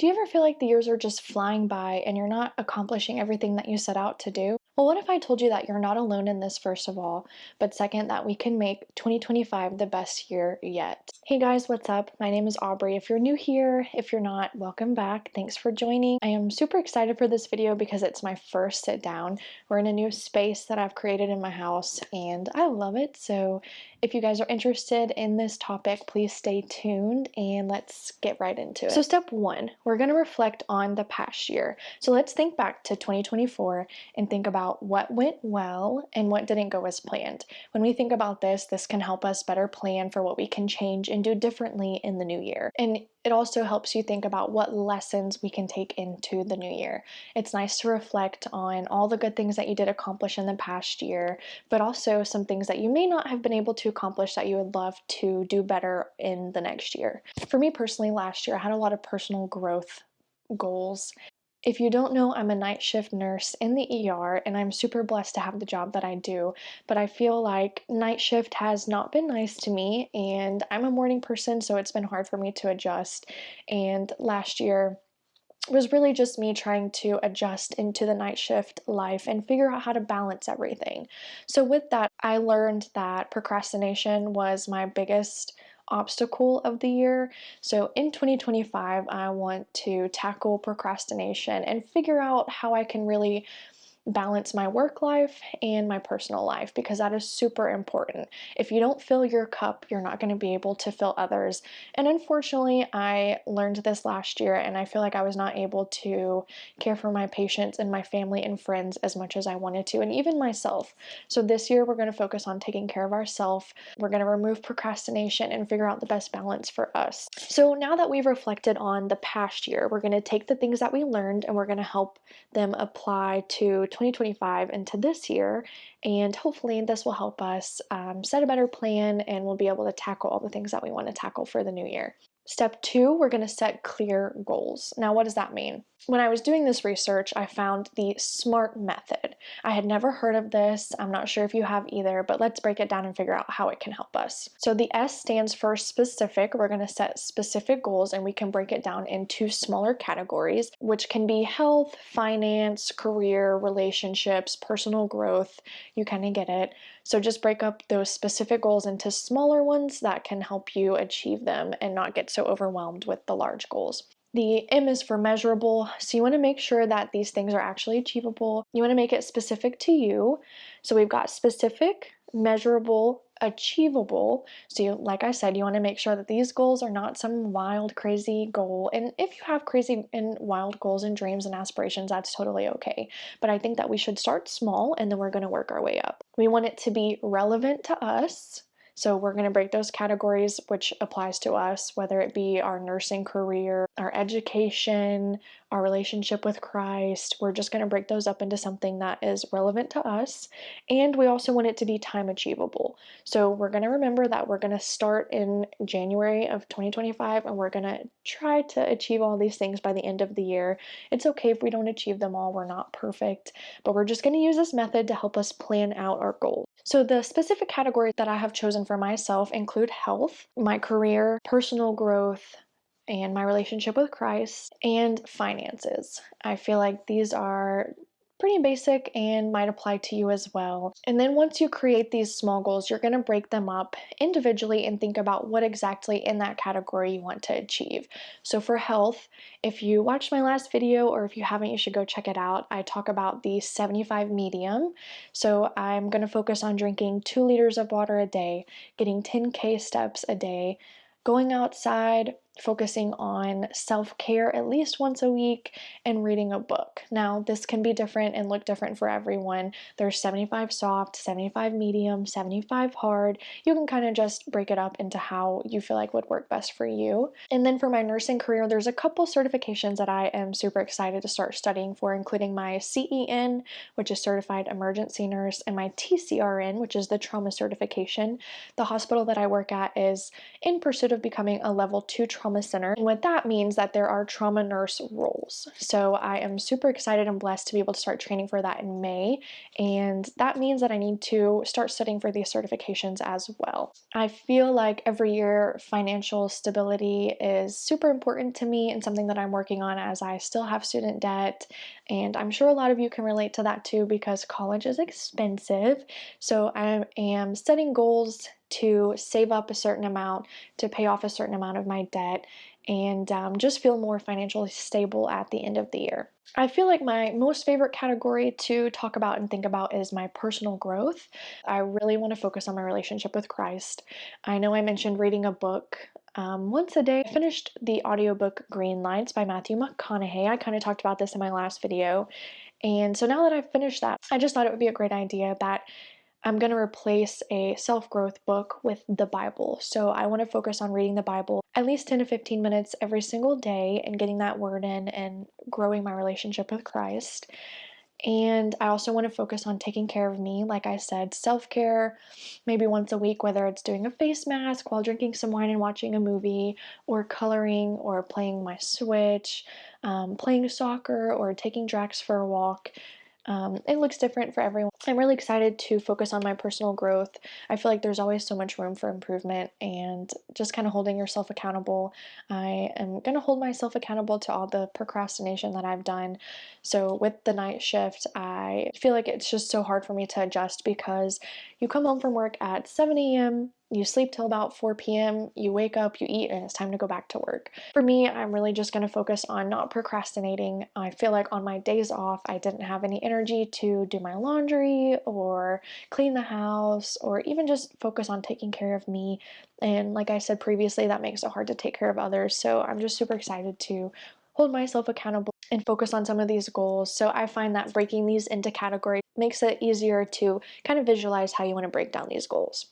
Do you ever feel like the years are just flying by and you're not accomplishing everything that you set out to do? Well, what if I told you that you're not alone in this, first of all, but second, that we can make 2025 the best year yet? Hey guys, what's up? My name is Aubrey. If you're new here, if you're not, welcome back. Thanks for joining. I am super excited for this video because it's my first sit down. We're in a new space that I've created in my house and I love it. So if you guys are interested in this topic, please stay tuned and let's get right into it. So step one, we're going to reflect on the past year. So let's think back to 2024 and think about what went well and what didn't go as planned. When we think about this can help us better plan for what we can change and do differently in the new year. And it also helps you think about what lessons we can take into the new year. It's nice to reflect on all the good things that you did accomplish in the past year, but also some things that you may not have been able to accomplish that you would love to do better in the next year. For me personally, last year I had a lot of personal growth goals. If you don't know, I'm a night shift nurse in the ER and I'm super blessed to have the job that I do, but I feel like night shift has not been nice to me and I'm a morning person, so it's been hard for me to adjust. And last year was really just me trying to adjust into the night shift life and figure out how to balance everything. So with that, I learned that procrastination was my biggest obstacle of the year. So in 2025, I want to tackle procrastination and figure out how I can really balance my work life and my personal life, because that is super important. If you don't fill your cup, you're not going to be able to fill others. And unfortunately, I learned this last year and I feel like I was not able to care for my patients and my family and friends as much as I wanted to, and even myself. So this year we're going to focus on taking care of ourselves. We're going to remove procrastination and figure out the best balance for us. So now that we've reflected on the past year, we're going to take the things that we learned and we're going to help them apply to 2025 into this year, and hopefully this will help us set a better plan and we'll be able to tackle all the things that we want to tackle for the new year. Step two, we're going to set clear goals. Now, what does that mean? When I was doing this research, I found the SMART method. I had never heard of this. I'm not sure if you have either, but let's break it down and figure out how it can help us. So the S stands for specific. We're going to set specific goals and we can break it down into smaller categories, which can be health, finance, career, relationships, personal growth. You kind of get it. So just break up those specific goals into smaller ones that can help you achieve them and not get so overwhelmed with the large goals. The M is for measurable, so you want to make sure that these things are actually achievable. You want to make it specific to you. So we've got specific, measurable, achievable. So like I said, you want to make sure that these goals are not some wild, crazy goal. And if you have crazy and wild goals and dreams and aspirations, that's totally okay. But I think that we should start small and then we're going to work our way up. We want it to be relevant to us. So we're going to break those categories which applies to us, whether it be our nursing career, our education, our relationship with Christ. We're just going to break those up into something that is relevant to us. And we also want it to be time achievable. So we're going to remember that we're going to start in January of 2025 and we're going to try to achieve all these things by the end of the year. It's okay if we don't achieve them all. We're not perfect, but we're just going to use this method to help us plan out our goals. So the specific categories that I have chosen for myself include health, my career, personal growth, and my relationship with Christ, and finances. I feel like these are pretty basic and might apply to you as well. And then once you create these small goals, you're going to break them up individually and think about what exactly in that category you want to achieve. So for health, if you watched my last video or if you haven't, you should go check it out. I talk about the 75 medium. So I'm going to focus on drinking 2 liters of water a day, getting 10K steps a day, going outside, focusing on self-care at least once a week, and reading a book. Now, this can be different and look different for everyone. There's 75 soft, 75 medium, 75 hard. You can kind of just break it up into how you feel like would work best for you. And then for my nursing career, there's a couple certifications that I am super excited to start studying for, including my CEN, which is Certified Emergency Nurse, and my TCRN, which is the trauma certification. The hospital that I work at is in pursuit of becoming a level 2 trauma trauma center. And what that means that there are trauma nurse roles. So I am super excited and blessed to be able to start training for that in May. And that means that I need to start studying for these certifications as well. I feel like every year financial stability is super important to me and something that I'm working on as I still have student debt. And I'm sure a lot of you can relate to that too because college is expensive. So I am setting goals to save up a certain amount to pay off a certain amount of my debt and just feel more financially stable at the end of the year. I feel like my most favorite category to talk about and think about is my personal growth. I really want to focus on my relationship with Christ. I know I mentioned reading a book once a day. I finished the audiobook Green Lights by Matthew McConaughey. I kind of talked about this in my last video. And so now that I've finished that, I just thought it would be a great idea that I'm going to replace a self-growth book with the Bible. So I want to focus on reading the Bible at least 10 to 15 minutes every single day and getting that word in and growing my relationship with Christ. And I also want to focus on taking care of me. Like I said, self-care, maybe once a week, whether it's doing a face mask while drinking some wine and watching a movie, or coloring, or playing my Switch, playing soccer, or taking Drax for a walk. It looks different for everyone. I'm really excited to focus on my personal growth. I feel like there's always so much room for improvement and just kind of holding yourself accountable. I am going to hold myself accountable to all the procrastination that I've done. So with the night shift, I feel like it's just so hard for me to adjust because you come home from work at 7 a.m., you sleep till about 4 p.m., you wake up, you eat, and it's time to go back to work. For me, I'm really just going to focus on not procrastinating. I feel like on my days off, I didn't have any energy to do my laundry or clean the house or even just focus on taking care of me. And like I said previously, that makes it hard to take care of others. So I'm just super excited to hold myself accountable and focus on some of these goals. So I find that breaking these into categories makes it easier to kind of visualize how you want to break down these goals.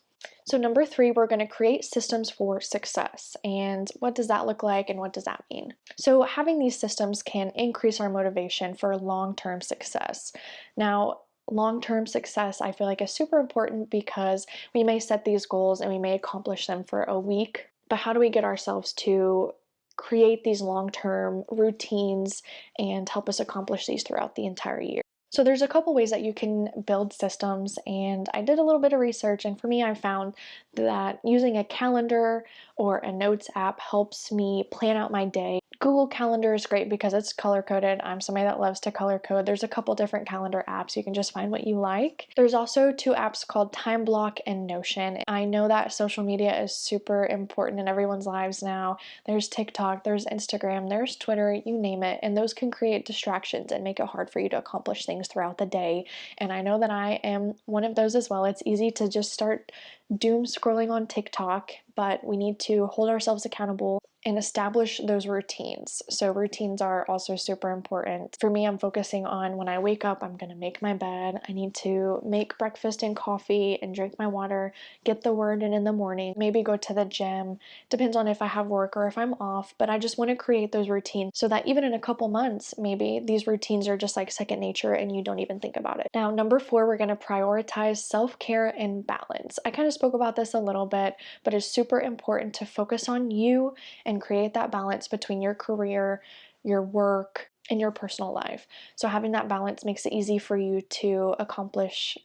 So number 3, we're going to create systems for success. And what does that look like and what does that mean? So having these systems can increase our motivation for long-term success. Now, long-term success I feel like is super important because we may set these goals and we may accomplish them for a week, but how do we get ourselves to create these long-term routines and help us accomplish these throughout the entire year? So there's a couple ways that you can build systems, and I did a little bit of research, and for me I found that using a calendar or a notes app helps me plan out my day. Google Calendar is great because it's color coded. I'm somebody that loves to color code. There's a couple different calendar apps. You can just find what you like. There's also 2 apps called Time Block and Notion. I know that social media is super important in everyone's lives now. There's TikTok, there's Instagram, there's Twitter, you name it, and those can create distractions and make it hard for you to accomplish things throughout the day. And I know that I am one of those as well. It's easy to just start doom scrolling on TikTok, but we need to hold ourselves accountable and establish those routines. So routines are also super important. For me, I'm focusing on when I wake up, I'm going to make my bed. I need to make breakfast and coffee and drink my water, get the word in the morning, maybe go to the gym. Depends on if I have work or if I'm off, but I just want to create those routines so that even in a couple months, maybe these routines are just like second nature and you don't even think about it. Now, number 4, we're going to prioritize self-care and balance. I kind of spoke about this a little bit, but it's super important to focus on you and create that balance between your career, your work, and your personal life. So having that balance makes it easy for you to accomplish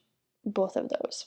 both of those.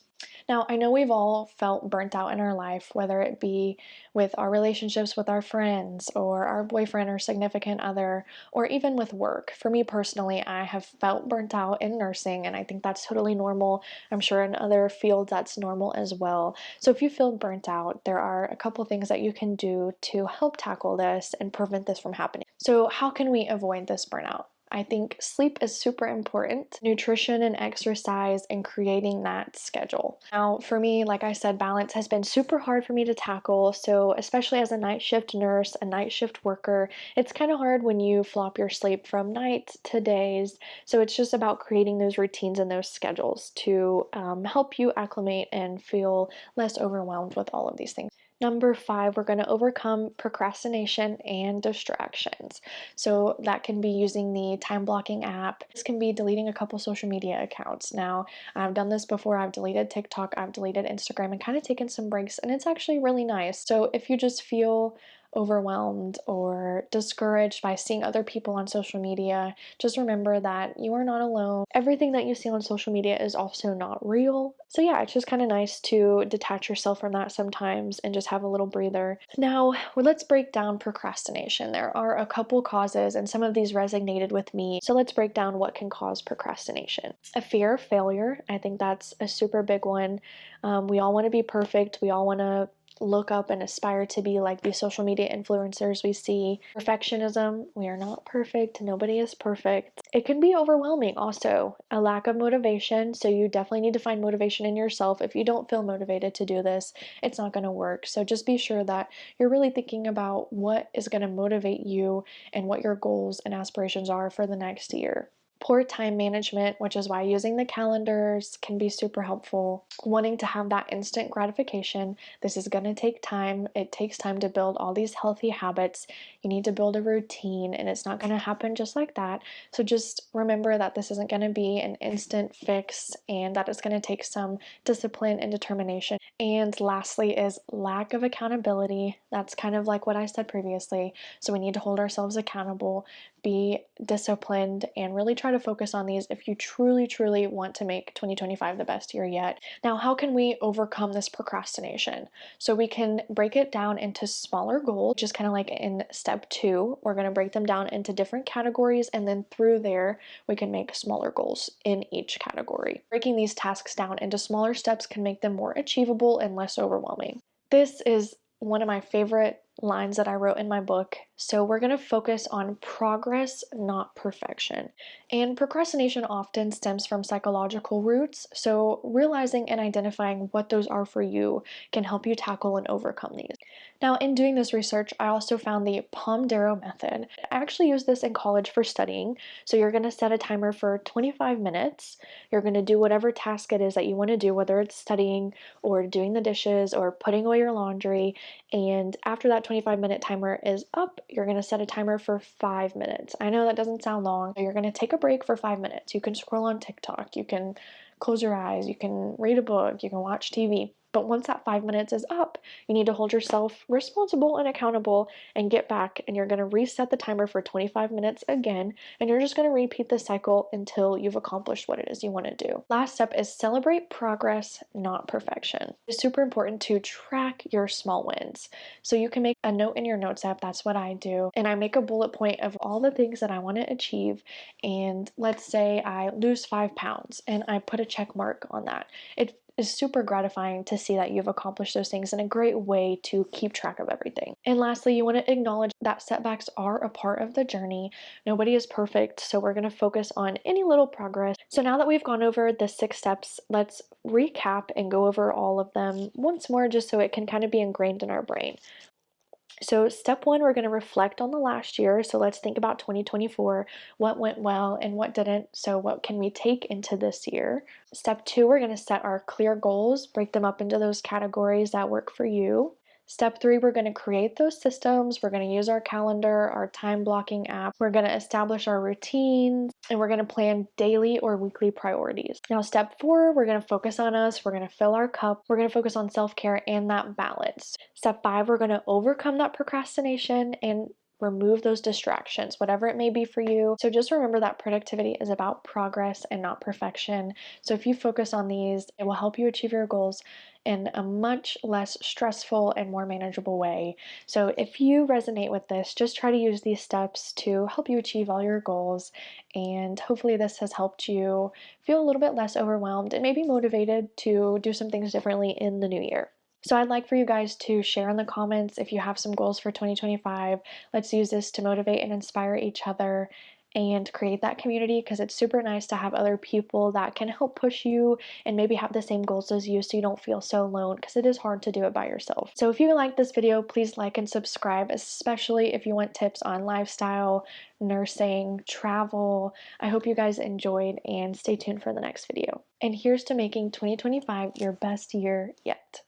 Now, I know we've all felt burnt out in our life, whether it be with our relationships with our friends or our boyfriend or significant other, or even with work. For me personally, I have felt burnt out in nursing, and I think that's totally normal. I'm sure in other fields that's normal as well. So if you feel burnt out, there are a couple things that you can do to help tackle this and prevent this from happening. So how can we avoid this burnout? I think sleep is super important, nutrition and exercise, and creating that schedule. Now, for me, like I said, balance has been super hard for me to tackle. So especially as a night shift nurse, a night shift worker, it's kind of hard when you flop your sleep from nights to days. So it's just about creating those routines and those schedules to help you acclimate and feel less overwhelmed with all of these things. Number 5, we're going to overcome procrastination and distractions. So that can be using the time blocking app. This can be deleting a couple social media accounts. Now, I've done this before. I've deleted TikTok, I've deleted Instagram, and kind of taken some breaks, and it's actually really nice. So if you just feel overwhelmed or discouraged by seeing other people on social media, just remember that you are not alone. Everything that you see on social media is also not real. So yeah, it's just kind of nice to detach yourself from that sometimes and just have a little breather. Now, let's break down procrastination. There are a couple causes, and some of these resonated with me. So let's break down what can cause procrastination. A fear of failure. I think that's a super big one. We all want to be perfect. We all want to look up and aspire to be like these social media influencers we see. Perfectionism, we are not perfect, nobody is perfect. It can be overwhelming also. A lack of motivation, so you definitely need to find motivation in yourself. If you don't feel motivated to do this, it's not going to work. So just be sure that you're really thinking about what is going to motivate you and what your goals and aspirations are for the next year. Poor time management, which is why using the calendars can be super helpful. Wanting to have that instant gratification. This is going to take time. It takes time to build all these healthy habits. You need to build a routine, and it's not going to happen just like that. So just remember that this isn't going to be an instant fix and that it's going to take some discipline and determination. And lastly is lack of accountability. That's kind of like what I said previously. So we need to hold ourselves accountable, be disciplined, and really try to focus on these if you truly want to make 2025 the best year yet. Now, how can we overcome this procrastination? So we can break it down into smaller goals, just kind of like in step 2. We're going to break them down into different categories, and then through there, we can make smaller goals in each category. Breaking these tasks down into smaller steps can make them more achievable and less overwhelming. This is one of my favorite lines that I wrote in my book. So we're going to focus on progress, not perfection. And procrastination often stems from psychological roots. So realizing and identifying what those are for you can help you tackle and overcome these. Now, in doing this research, I also found the Pomodoro method. I actually used this in college for studying. So you're going to set a timer for 25 minutes. You're going to do whatever task it is that you want to do, whether it's studying or doing the dishes or putting away your laundry. And after that 25-minute timer is up, you're going to set a timer for 5 minutes. I know that doesn't sound long, but you're going to take a break for 5 minutes. You can scroll on TikTok, you can close your eyes, you can read a book, you can watch TV. But once that 5 minutes is up, you need to hold yourself responsible and accountable and get back, and you're going to reset the timer for 25 minutes again, and you're just going to repeat the cycle until you've accomplished what it is you want to do. Last step is celebrate progress, not perfection. It's super important to track your small wins. So you can make a note in your notes app. That's what I do. And I make a bullet point of all the things that I want to achieve. And let's say I lose 5 pounds and I put a check mark on that. It is super gratifying to see that you've accomplished those things, and a great way to keep track of everything. And lastly, you want to acknowledge that setbacks are a part of the journey. Nobody is perfect, so we're going to focus on any little progress. So now that we've gone over the 6 steps, let's recap and go over all of them once more, just so it can kind of be ingrained in our brain. So step 1, we're going to reflect on the last year. So let's think about 2024, what went well and what didn't. So what can we take into this year? Step 2, we're going to set our clear goals, break them up into those categories that work for you. Step 3, we're going to create those systems. We're going to use our calendar, our time blocking app. We're going to establish our routines, and we're going to plan daily or weekly priorities. Now, step 4, we're going to focus on us. We're going to fill our cup. We're going to focus on self-care and that balance. Step 5, we're going to overcome that procrastination and remove those distractions, whatever it may be for you. So just remember that productivity is about progress and not perfection. So if you focus on these, it will help you achieve your goals in a much less stressful and more manageable way. So if you resonate with this, just try to use these steps to help you achieve all your goals. And hopefully this has helped you feel a little bit less overwhelmed and maybe motivated to do some things differently in the new year. So I'd like for you guys to share in the comments if you have some goals for 2025. Let's use this to motivate and inspire each other and create that community, because it's super nice to have other people that can help push you and maybe have the same goals as you, so you don't feel so alone, because it is hard to do it by yourself. So if you like this video, please like and subscribe, especially if you want tips on lifestyle, nursing, travel. I hope you guys enjoyed, and stay tuned for the next video. And here's to making 2025 your best year yet.